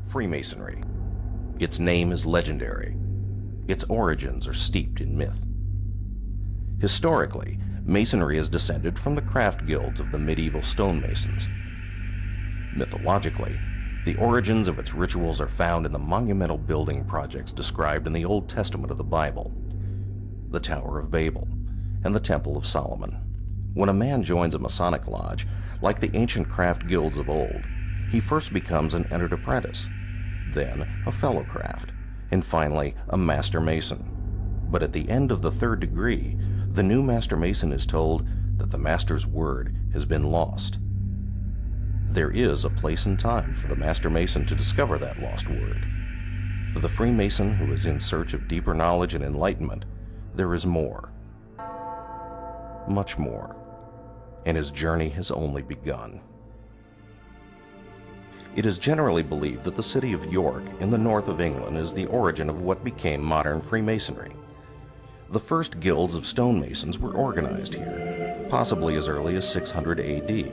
Freemasonry. Its name is legendary. Its origins are steeped in myth. Historically, Masonry is descended from the craft guilds of the medieval stonemasons. Mythologically, the origins of its rituals are found in the monumental building projects described in the Old Testament of the Bible, the Tower of Babel, and the Temple of Solomon. When a man joins a Masonic lodge, like the ancient craft guilds of old, he first becomes an entered apprentice, then a fellow craft, and finally a master mason. But at the end of the third degree, the new master mason is told that the master's word has been lost. There is a place and time for the master mason to discover that lost word. For the Freemason who is in search of deeper knowledge and enlightenment, there is more, much more, and his journey has only begun. It is generally believed that the city of York in the north of England is the origin of what became modern Freemasonry. The first guilds of stonemasons were organized here, possibly as early as 600 A.D.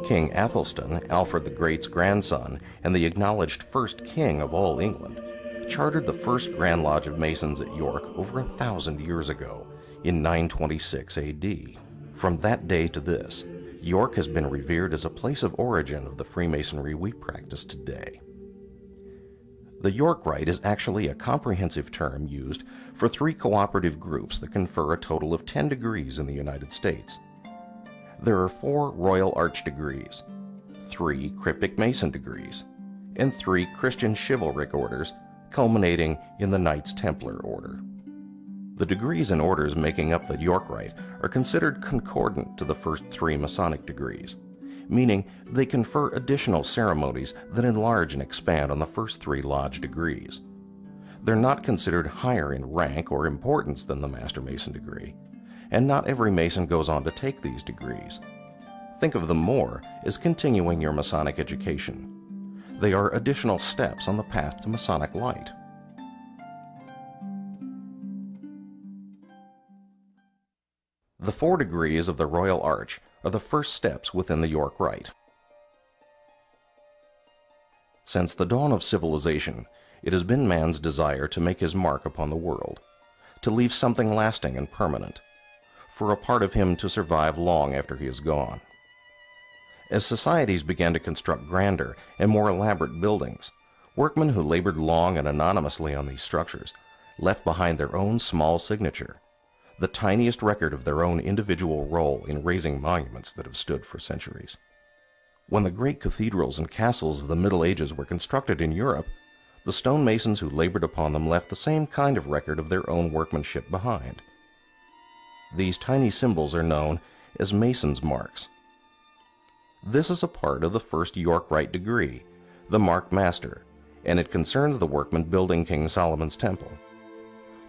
King Athelstan, Alfred the Great's grandson and the acknowledged first king of all England, chartered the first Grand Lodge of Masons at York over 1,000 years ago, in 926 A.D. From that day to this, York has been revered as a place of origin of the Freemasonry we practice today. The York Rite is actually a comprehensive term used for 3 cooperative groups that confer a total of 10 degrees in the United States. There are 4 Royal Arch degrees, 3 Cryptic Mason degrees, and 3 Christian Chivalric orders, culminating in the Knights Templar order. The degrees and orders making up the York Rite are considered concordant to the first 3 Masonic degrees, meaning they confer additional ceremonies that enlarge and expand on the first 3 lodge degrees. They're not considered higher in rank or importance than the Master Mason degree, and not every Mason goes on to take these degrees. Think of them more as continuing your Masonic education. They are additional steps on the path to Masonic light. The 4 degrees of the Royal Arch are the first steps within the York Rite. Since the dawn of civilization, it has been man's desire to make his mark upon the world, to leave something lasting and permanent, for a part of him to survive long after he is gone. As societies began to construct grander and more elaborate buildings, workmen who labored long and anonymously on these structures left behind their own small signature, the tiniest record of their own individual role in raising monuments that have stood for centuries. When the great cathedrals and castles of the Middle Ages were constructed in Europe, the stonemasons who labored upon them left the same kind of record of their own workmanship behind. These tiny symbols are known as Mason's marks. This is a part of the first York Rite degree, the Marked Master, and it concerns the workmen building King Solomon's temple.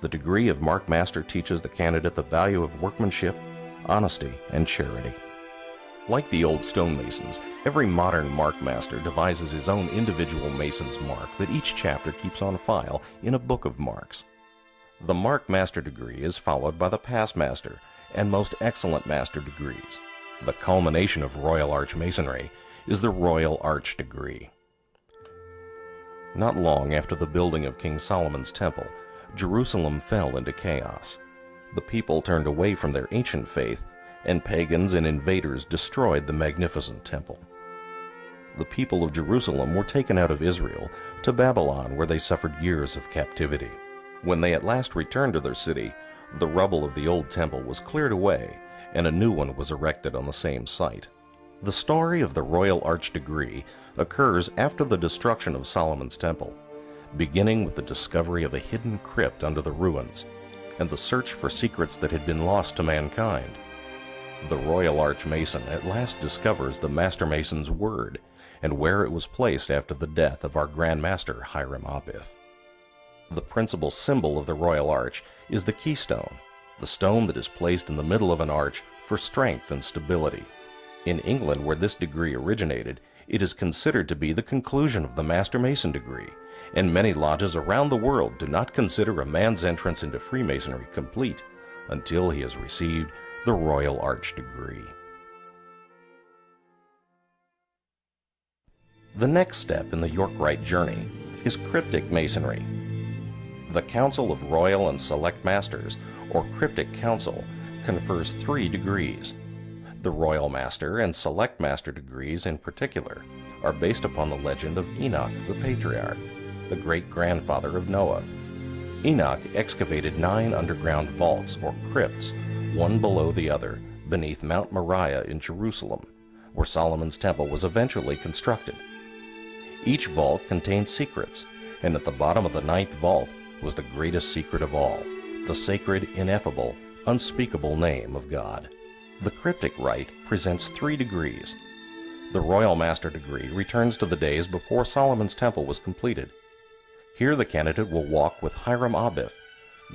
The degree of Marked Master teaches the candidate the value of workmanship, honesty, and charity. Like the old stonemasons, every modern Marked Master devises his own individual Mason's mark that each chapter keeps on file in a book of marks. The Marked Master degree is followed by the Past Master and Most Excellent Master degrees. The culmination of Royal Arch Masonry is the Royal Arch degree. Not long after the building of King Solomon's temple, Jerusalem fell into chaos. The people turned away from their ancient faith, and pagans and invaders destroyed the magnificent temple. The people of Jerusalem were taken out of Israel to Babylon, where they suffered years of captivity. When they at last returned to their city, the rubble of the old temple was cleared away, and a new one was erected on the same site. The story of the Royal Arch degree occurs after the destruction of Solomon's temple, beginning with the discovery of a hidden crypt under the ruins, and the search for secrets that had been lost to mankind. The Royal Arch Mason at last discovers the Master Mason's word, and where it was placed after the death of our Grand Master Hiram Abiff. The principal symbol of the Royal Arch is the keystone, the stone that is placed in the middle of an arch for strength and stability. In England, where this degree originated, it is considered to be the conclusion of the Master Mason degree, and many lodges around the world do not consider a man's entrance into Freemasonry complete until he has received the Royal Arch degree. The next step in the York Rite journey is cryptic masonry. The Council of Royal and Select Masters, or Cryptic Council, confers 3 degrees. The Royal Master and Select Master degrees in particular are based upon the legend of Enoch the Patriarch, the great-grandfather of Noah. Enoch excavated 9 underground vaults, or crypts, one below the other, beneath Mount Moriah in Jerusalem, where Solomon's temple was eventually constructed. Each vault contained secrets, and at the bottom of the 9th vault was the greatest secret of all, the sacred, ineffable, unspeakable name of God. The Cryptic Rite presents 3 degrees. The Royal Master degree returns to the days before Solomon's temple was completed. Here the candidate will walk with Hiram Abiff,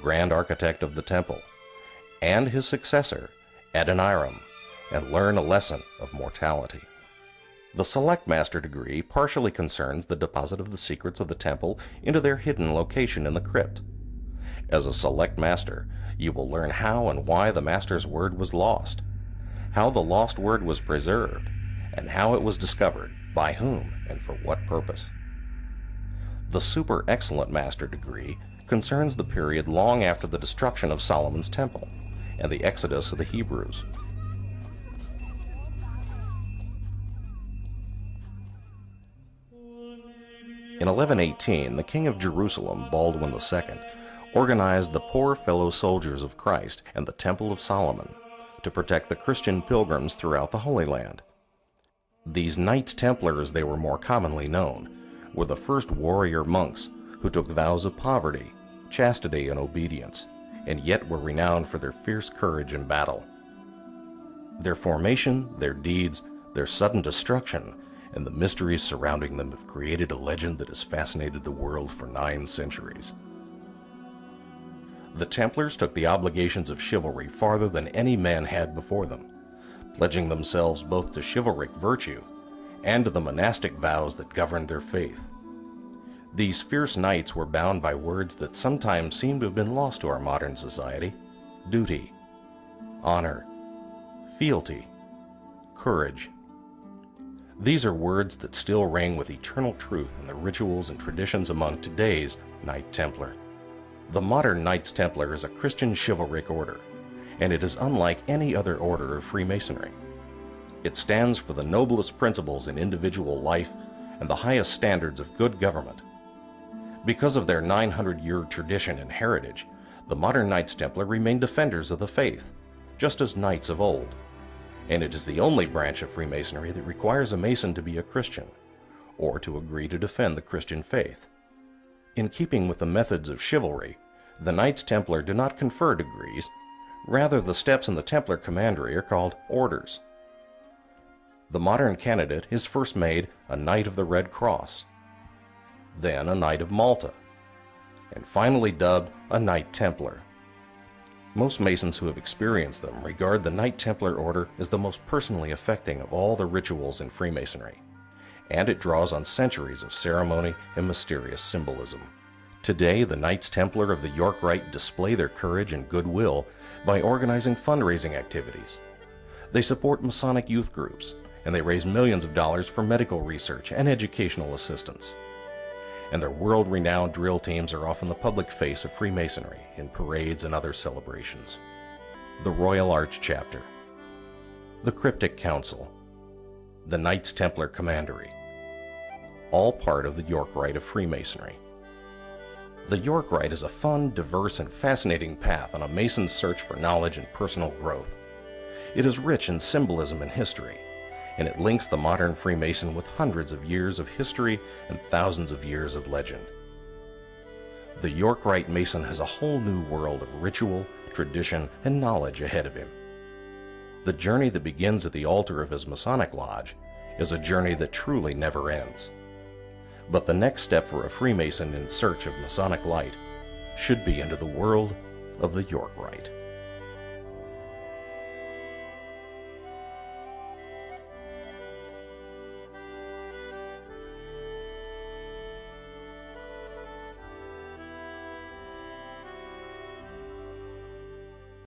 Grand Architect of the temple, and his successor, Adoniram, and learn a lesson of mortality. The Select Master degree partially concerns the deposit of the secrets of the temple into their hidden location in the crypt. As a Select Master, you will learn how and why the Master's word was lost, how the lost word was preserved, and how it was discovered, by whom, and for what purpose. The Super Excellent Master degree concerns the period long after the destruction of Solomon's temple and the exodus of the Hebrews. In 1118, the King of Jerusalem, Baldwin II, organized the Poor Fellow Soldiers of Christ and the Temple of Solomon to protect the Christian pilgrims throughout the Holy Land. These Knights Templar, as they were more commonly known, were the first warrior monks who took vows of poverty, chastity, and obedience, and yet were renowned for their fierce courage in battle. Their formation, their deeds, their sudden destruction, and the mysteries surrounding them have created a legend that has fascinated the world for 9 centuries. The Templars took the obligations of chivalry farther than any man had before them, pledging themselves both to chivalric virtue and to the monastic vows that governed their faith. These fierce knights were bound by words that sometimes seem to have been lost to our modern society: duty, honor, fealty, courage. These are words that still ring with eternal truth in the rituals and traditions among today's Knight Templar. The modern Knights Templar is a Christian chivalric order, and it is unlike any other order of Freemasonry. It stands for the noblest principles in individual life and the highest standards of good government. Because of their 900-year tradition and heritage, the modern Knights Templar remain defenders of the faith, just as knights of old. And it is the only branch of Freemasonry that requires a Mason to be a Christian, or to agree to defend the Christian faith. In keeping with the methods of chivalry, the Knights Templar do not confer degrees. Rather, the steps in the Templar commandery are called orders. The modern candidate is first made a Knight of the Red Cross, then a Knight of Malta, and finally dubbed a Knight Templar. Most Masons who have experienced them regard the Knight Templar order as the most personally affecting of all the rituals in Freemasonry, and it draws on centuries of ceremony and mysterious symbolism. Today, the Knights Templar of the York Rite display their courage and goodwill by organizing fundraising activities. They support Masonic youth groups, and they raise millions of dollars for medical research and educational assistance. And their world-renowned drill teams are often the public face of Freemasonry in parades and other celebrations. The Royal Arch Chapter, the Cryptic Council, the Knights Templar Commandery, all part of the York Rite of Freemasonry. The York Rite is a fun, diverse, and fascinating path on a Mason's search for knowledge and personal growth. It is rich in symbolism and history, and it links the modern Freemason with hundreds of years of history and thousands of years of legend. The York Rite Mason has a whole new world of ritual, tradition, and knowledge ahead of him. The journey that begins at the altar of his Masonic lodge is a journey that truly never ends. But the next step for a Freemason in search of Masonic light should be into the world of the York Rite.